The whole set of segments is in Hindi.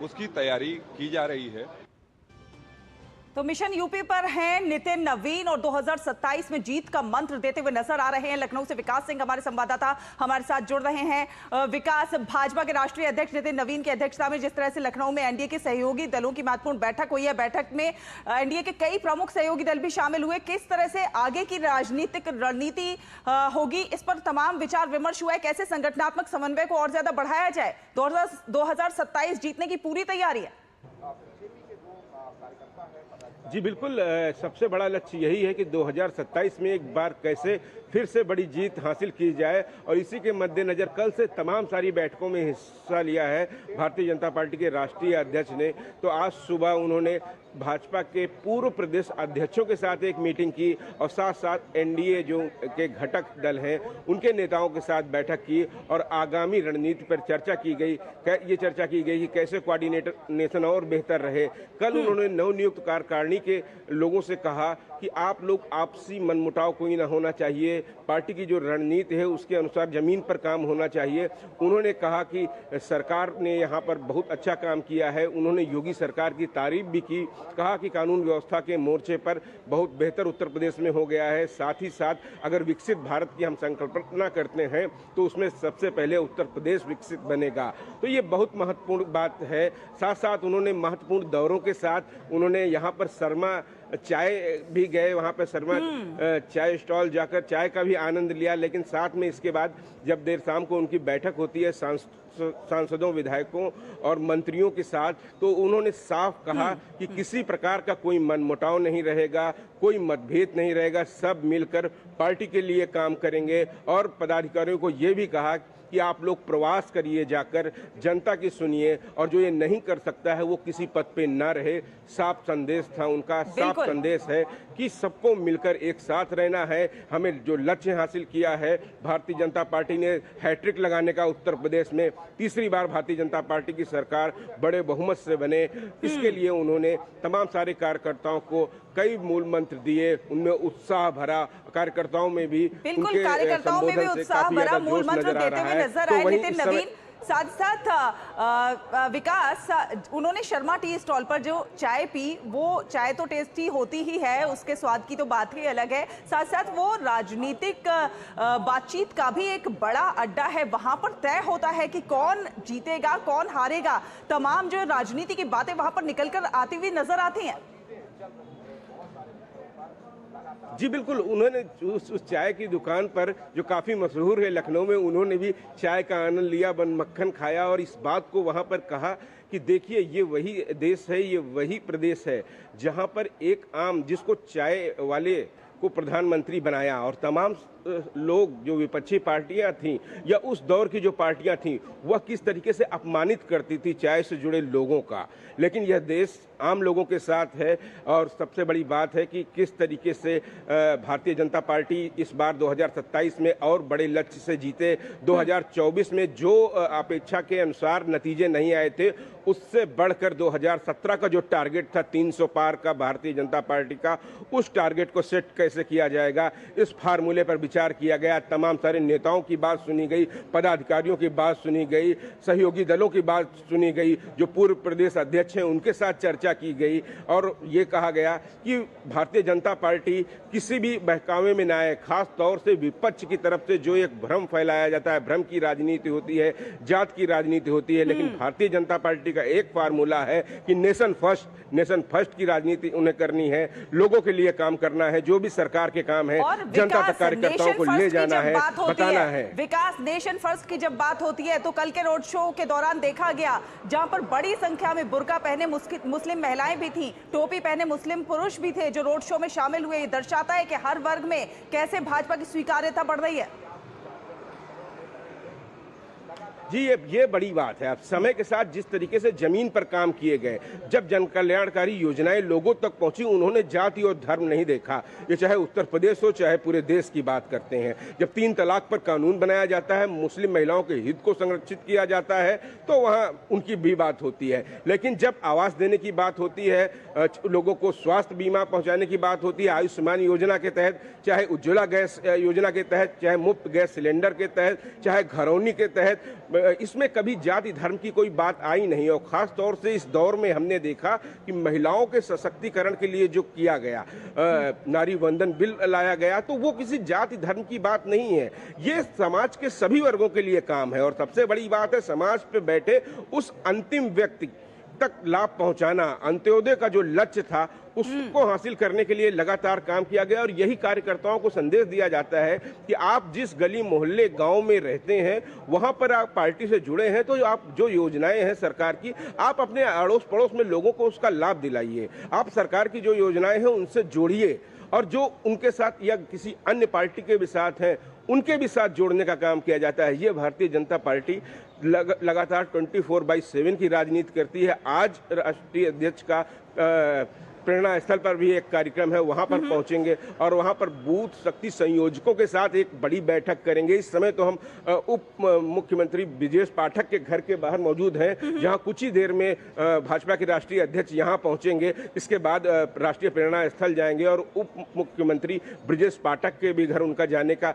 उसकी तैयारी की जा रही है। तो मिशन यूपी पर हैं नितिन नवीन और 2027 में जीत का मंत्र देते हुए नजर आ रहे हैं। लखनऊ से विकास सिंह हमारे संवाददाता हमारे साथ जुड़ रहे हैं। विकास, भाजपा के राष्ट्रीय अध्यक्ष नितिन नवीन की अध्यक्षता में जिस तरह से लखनऊ में एनडीए के सहयोगी दलों की महत्वपूर्ण बैठक हुई है, बैठक में एनडीए के कई प्रमुख सहयोगी दल भी शामिल हुए। किस तरह से आगे की राजनीतिक रणनीति होगी, इस पर तमाम विचार विमर्श हुआ है। कैसे संगठनात्मक समन्वय को और ज्यादा बढ़ाया जाए, 2027 जीतने की पूरी तैयारी है। जी बिल्कुल, सबसे बड़ा लक्ष्य यही है कि 2027 में एक बार कैसे फिर से बड़ी जीत हासिल की जाए, और इसी के मद्देनजर कल से तमाम सारी बैठकों में हिस्सा लिया है भारतीय जनता पार्टी के राष्ट्रीय अध्यक्ष ने। तो आज सुबह उन्होंने भाजपा के पूर्व प्रदेश अध्यक्षों के साथ एक मीटिंग की और साथ साथ एनडीए जो के घटक दल हैं उनके नेताओं के साथ बैठक की और आगामी रणनीति पर चर्चा की गई। ये चर्चा की गई कि कैसे कोऑर्डिनेशन और बेहतर रहे। कल उन्होंने नवनियुक्त कार्यकारिणी के लोगों से कहा कि आप लोग आपसी मनमुटाव कोई ना होना चाहिए, पार्टी की जो रणनीति है उसके अनुसार जमीन पर काम होना चाहिए। उन्होंने कहा कि सरकार ने यहाँ पर बहुत अच्छा काम किया है। उन्होंने योगी सरकार की तारीफ भी की, कहा कि कानून व्यवस्था के मोर्चे पर बहुत बेहतर उत्तर प्रदेश में हो गया है। साथ ही साथ अगर विकसित भारत की हम संकल्पना करते हैं तो उसमें सबसे पहले उत्तर प्रदेश विकसित बनेगा। तो ये बहुत महत्वपूर्ण बात है। साथ साथ उन्होंने महत्वपूर्ण दौरों के साथ उन्होंने यहाँ पर शर्मा चाय भी गए, वहाँ पर शर्मा चाय स्टॉल जाकर चाय का भी आनंद लिया। लेकिन साथ में इसके बाद जब देर शाम को उनकी बैठक होती है सांसदों, विधायकों और मंत्रियों के साथ, तो उन्होंने साफ कहा कि किसी प्रकार का कोई मनमुटाव नहीं रहेगा, कोई मतभेद नहीं रहेगा, सब मिलकर पार्टी के लिए काम करेंगे। और पदाधिकारियों को ये भी कहा कि आप लोग प्रवास करिए, जाकर जनता की सुनिए, और जो ये नहीं कर सकता है वो किसी पद पे ना रहे। साफ संदेश था उनका, साफ संदेश है कि सबको मिलकर एक साथ रहना है। हमें जो लक्ष्य हासिल किया है, भारतीय जनता पार्टी ने हैट्रिक लगाने का, उत्तर प्रदेश में तीसरी बार भारतीय जनता पार्टी की सरकार बड़े बहुमत से बने, इसके लिए उन्होंने तमाम सारे कार्यकर्ताओं को कई मूल मंत्र दिए। उनमें उत्साह भरा, कार्यकर्ताओं में भी, बिल्कुल कार्यकर्ताओं में भी उत्साह भरा मूल मंत्र देते हुए नजर आए नितिन नवीन। साथ साथ विकास, उन्होंने शर्मा टी स्टॉल पर जो चाय पी, वो चाय तो टेस्टी होती ही है, उसके स्वाद की तो बात ही अलग है। साथ साथ वो राजनीतिक बातचीत का भी एक बड़ा अड्डा है, वहां पर तय होता है कि कौन जीतेगा कौन हारेगा। तमाम जो राजनीति की बातें वहां पर निकलकर आती हुई नजर आती हैं। जी बिल्कुल, उन्होंने उस चाय की दुकान पर जो काफ़ी मशहूर है लखनऊ में, उन्होंने भी चाय का आनंद लिया, बन मक्खन खाया और इस बात को वहाँ पर कहा कि देखिए ये वही देश है, ये वही प्रदेश है जहाँ पर एक आम, जिसको चाय वाले को प्रधानमंत्री बनाया, और तमाम लोग जो विपक्षी पार्टियां थीं या उस दौर की जो पार्टियां थीं वह किस तरीके से अपमानित करती थी चाय से जुड़े लोगों का। लेकिन यह देश आम लोगों के साथ है, और सबसे बड़ी बात है कि किस तरीके से भारतीय जनता पार्टी इस बार 2027 में और बड़े लक्ष्य से जीते। 2024 में जो अपेक्षा के अनुसार नतीजे नहीं आए थे, उससे बढ़कर 2017 का जो टारगेट था 300 पार का भारतीय जनता पार्टी का, उस टारगेट को सेट कैसे किया जाएगा, इस फार्मूले पर विचार किया गया। तमाम सारे नेताओं की बात सुनी गई, पदाधिकारियों की बात सुनी गई, सहयोगी दलों की बात सुनी गई, जो पूर्व प्रदेश अध्यक्ष हैं उनके साथ चर्चा की गई, और ये कहा गया कि भारतीय जनता पार्टी किसी भी बहकावे में न आए। खास तौर से विपक्ष की तरफ से जो एक भ्रम फैलाया जाता है, भ्रम की राजनीति होती है, जात की राजनीति होती है, लेकिन भारतीय जनता पार्टी का एक फार्मूला है कि नेशन फर्स्ट की राजनीति उन्हें करनी है, लोगों के लिए काम करना है, जो भी सरकार के काम है जनता तक कार्यकर्ताओं को ले जाना है, बताना है। विकास, नेशन फर्स्ट की जब बात होती है तो कल के रोड शो के दौरान देखा गया, जहां पर बड़ी संख्या में बुर्का पहने मुस्लिम महिलाएं भी थीं, टोपी पहने मुस्लिम पुरुष भी थे जो रोड शो में शामिल हुए। ये दर्शाता है कि हर वर्ग में कैसे भाजपा की स्वीकार्यता बढ़ रही है। जी ये बड़ी बात है। अब समय के साथ जिस तरीके से जमीन पर काम किए गए, जब जन कल्याणकारी योजनाएं लोगों तक पहुंची, उन्होंने जाति और धर्म नहीं देखा। ये चाहे उत्तर प्रदेश हो, चाहे पूरे देश की बात करते हैं। जब 3 तलाक पर कानून बनाया जाता है, मुस्लिम महिलाओं के हित को संरक्षित किया जाता है, तो वहाँ उनकी भी बात होती है। लेकिन जब आवास देने की बात होती है, लोगों को स्वास्थ्य बीमा पहुँचाने की बात होती है, आयुष्मान योजना के तहत, चाहे उज्ज्वला गैस योजना के तहत, चाहे मुफ्त गैस सिलेंडर के तहत, चाहे घरौनी के तहत, इसमें कभी जाति धर्म की कोई बात आई नहीं। और खास तौर से इस दौर में हमने देखा कि महिलाओं के सशक्तिकरण के लिए जो किया गया, नारी वंदन बिल लाया गया, तो वो किसी जाति धर्म की बात नहीं है, ये समाज के सभी वर्गों के लिए काम है। और सबसे बड़ी बात है, समाज पे बैठे उस अंतिम व्यक्ति तक लाभ पहुंचाना, अंत्योदय का जो लक्ष्य था उसको हासिल करने के लिए लगातार काम किया गया। और यही कार्यकर्ताओं को संदेश दिया जाता है कि आप जिस गली मोहल्ले गांव में रहते हैं, वहां पर आप पार्टी से जुड़े हैं, तो आप जो योजनाएं हैं सरकार की, आप अपने अड़ोस पड़ोस में लोगों को उसका लाभ दिलाइए। आप सरकार की जो योजनाएं हैं उनसे जोड़िए, और जो उनके साथ या किसी अन्य पार्टी के भी साथ हैं उनके भी साथ जोड़ने का काम किया जाता है। ये भारतीय जनता पार्टी लगातार 24/7 की राजनीति करती है। आज राष्ट्रीय अध्यक्ष का प्रेरणा स्थल पर भी एक कार्यक्रम है, वहां पर पहुंचेंगे और वहां पर बूथ शक्ति संयोजकों के साथ एक बड़ी बैठक करेंगे। इस समय तो हम उप मुख्यमंत्री ब्रजेश पाठक के घर के बाहर मौजूद हैं, जहां कुछ ही देर में भाजपा के राष्ट्रीय अध्यक्ष यहां पहुंचेंगे। इसके बाद राष्ट्रीय प्रेरणा स्थल जाएंगे और उप मुख्यमंत्री ब्रजेश पाठक के भी घर उनका जाने का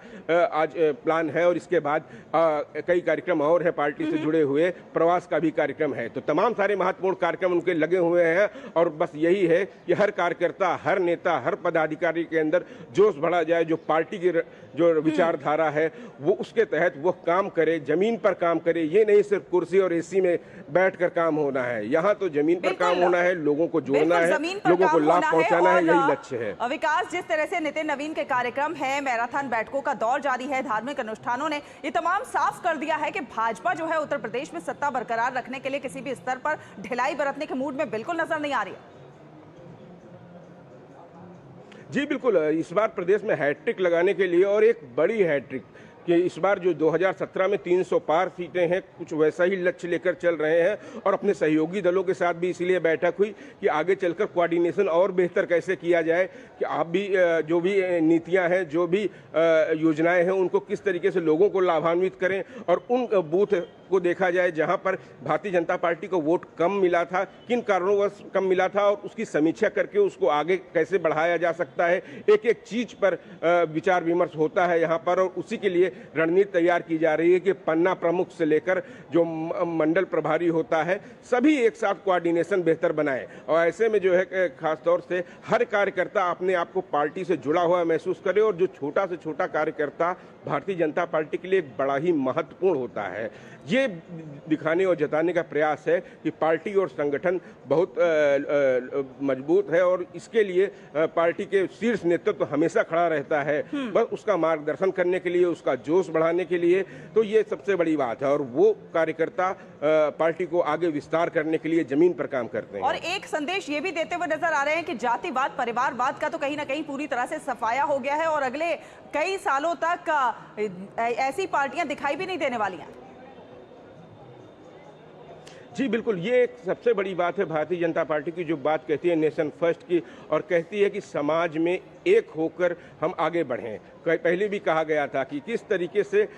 आज प्लान है। और इसके बाद कई कार्यक्रम और हैं, पार्टी से जुड़े हुए प्रवास का भी कार्यक्रम है। तो तमाम सारे महत्वपूर्ण कार्यक्रम उनके लगे हुए हैं और बस यही है कि हर कार्यकर्ता, हर नेता, हर पदाधिकारी के अंदर जोश बढ़ा जाए, जो पार्टी की जो विचारधारा है वो उसके तहत वो काम करे, जमीन पर काम करे। ये नहीं सिर्फ कुर्सी और एसी में बैठकर काम होना है, यहाँ तो जमीन पर काम होना है, लोगों को जोड़ना है, लोगों को लाभ पहुंचाना है, यही लक्ष्य है। विकास, जिस तरह से नितिन नवीन के कार्यक्रम है, मैराथन बैठकों का दौर जारी है, धार्मिक अनुष्ठानों ने ये तमाम साफ कर दिया है कि भाजपा जो है उत्तर प्रदेश में सत्ता बरकरार रखने के लिए किसी भी स्तर पर ढिलाई बरतने के मूड में बिल्कुल नजर नहीं आ रही है। जी बिल्कुल, इस बार प्रदेश में हैट्रिक लगाने के लिए, और एक बड़ी हैट्रिक कि इस बार जो 2017 में 300 पार सीटें हैं, कुछ वैसा ही लक्ष्य लेकर चल रहे हैं। और अपने सहयोगी दलों के साथ भी इसीलिए बैठक हुई कि आगे चलकर कोऑर्डिनेशन और बेहतर कैसे किया जाए, कि आप भी जो भी नीतियां हैं, जो भी योजनाएं हैं, उनको किस तरीके से लोगों को लाभान्वित करें। और उन बूथ को देखा जाए जहां पर भारतीय जनता पार्टी को वोट कम मिला था, किन कारणों कम मिला था, और उसकी समीक्षा करके उसको आगे कैसे बढ़ाया जा सकता है। एक एक चीज पर विचार विमर्श होता है यहाँ पर, और उसी के लिए रणनीति तैयार की जा रही है कि पन्ना प्रमुख से लेकर जो मंडल प्रभारी होता है, सभी एक साथ कोऑर्डिनेशन बेहतर बनाए। और ऐसे में जो है खासतौर से हर कार्यकर्ता अपने आप को पार्टी से जुड़ा हुआ महसूस करे, और जो छोटा से छोटा कार्यकर्ता भारतीय जनता पार्टी के लिए बड़ा ही महत्वपूर्ण होता है। ये दिखाने और जताने का प्रयास है कि पार्टी और संगठन बहुत मजबूत है, और इसके लिए पार्टी के शीर्ष नेतृत्व हमेशा खड़ा रहता है, बस उसका मार्गदर्शन करने के लिए, उसका जोश बढ़ाने के लिए। तो ये सबसे बड़ी बात है, और वो कार्यकर्ता पार्टी को आगे विस्तार करने के लिए जमीन पर काम करते हैं। और एक संदेश ये भी देते हुए नजर आ रहे हैं कि जातिवाद, परिवारवाद का तो कहीं ना कहीं पूरी तरह से सफाया हो गया है, और अगले कई सालों तक ऐसी पार्टियां दिखाई भी नहीं देने वाली हैं। जी बिल्कुल, ये एक सबसे बड़ी बात है भारतीय जनता पार्टी की, जो बात कहती है नेशन फर्स्ट की, और कहती है कि समाज में एक होकर हम आगे बढ़ें। पहले भी कहा गया था कि किस तरीके से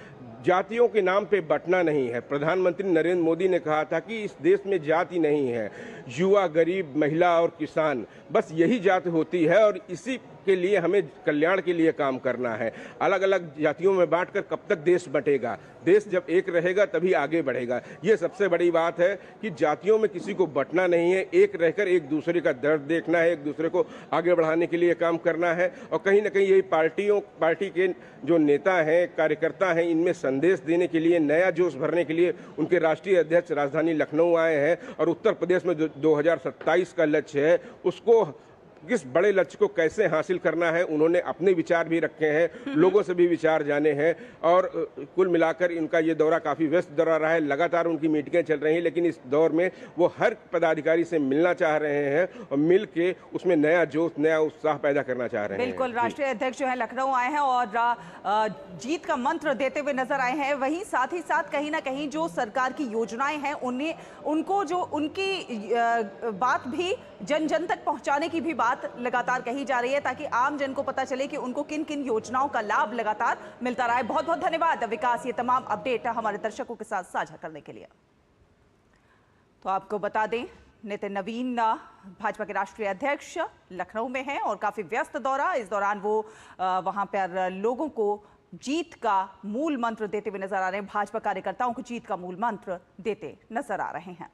जातियों के नाम पे बंटना नहीं है। प्रधानमंत्री नरेंद्र मोदी ने कहा था कि इस देश में जाति नहीं है, युवा, गरीब, महिला और किसान, बस यही जाति होती है, और इसी के लिए हमें कल्याण के लिए काम करना है। अलग अलग जातियों में बांटकर कब तक देश बंटेगा? देश जब एक रहेगा तभी आगे बढ़ेगा। ये सबसे बड़ी बात है कि जातियों में किसी को बंटना नहीं है, एक रहकर एक दूसरे का दर्द देखना है, एक दूसरे को आगे बढ़ाने के लिए काम करना है। और कहीं ना कहीं यही पार्टी के जो नेता हैं, कार्यकर्ता हैं, इनमें संदेश देने के लिए, नया जोश भरने के लिए उनके राष्ट्रीय अध्यक्ष राजधानी लखनऊ आए हैं। और उत्तर प्रदेश में जो 2027 का लक्ष्य है, उसको किस बड़े लक्ष्य को कैसे हासिल करना है, उन्होंने अपने विचार भी रखे हैं, लोगों से भी विचार जाने हैं। और कुल मिलाकर इनका ये दौरा काफ़ी व्यस्त दौरा रहा है, लगातार उनकी मीटिंगें चल रही हैं, लेकिन इस दौर में वो हर पदाधिकारी से मिलना चाह रहे हैं और मिल के उसमें नया जोश, नया उत्साह पैदा करना चाह रहे हैं। बिल्कुल, राष्ट्रीय अध्यक्ष जो है लखनऊ आए हैं और जीत का मंत्र देते हुए नजर आए हैं। वहीं साथ ही साथ कहीं ना कहीं जो सरकार की योजनाएं हैं, उनको जो उनकी बात भी जन जन तक पहुंचाने की भी बात लगातार कही जा रही है, ताकि आम जन को पता चले कि उनको किन किन योजनाओं का लाभ लगातार मिलता रहा है। बहुत बहुत धन्यवाद विकास, ये तमाम अपडेट हमारे दर्शकों के साथ साझा करने के लिए। तो आपको बता दें, नितिन नवीन भाजपा के राष्ट्रीय अध्यक्ष लखनऊ में हैं और काफी व्यस्त दौरा। इस दौरान वो वहां पर लोगों को जीत का मूल मंत्र देते हुए नजर आ रहे हैं। भाजपा कार्यकर्ताओं को जीत का मूल मंत्र देते नजर आ रहे हैं।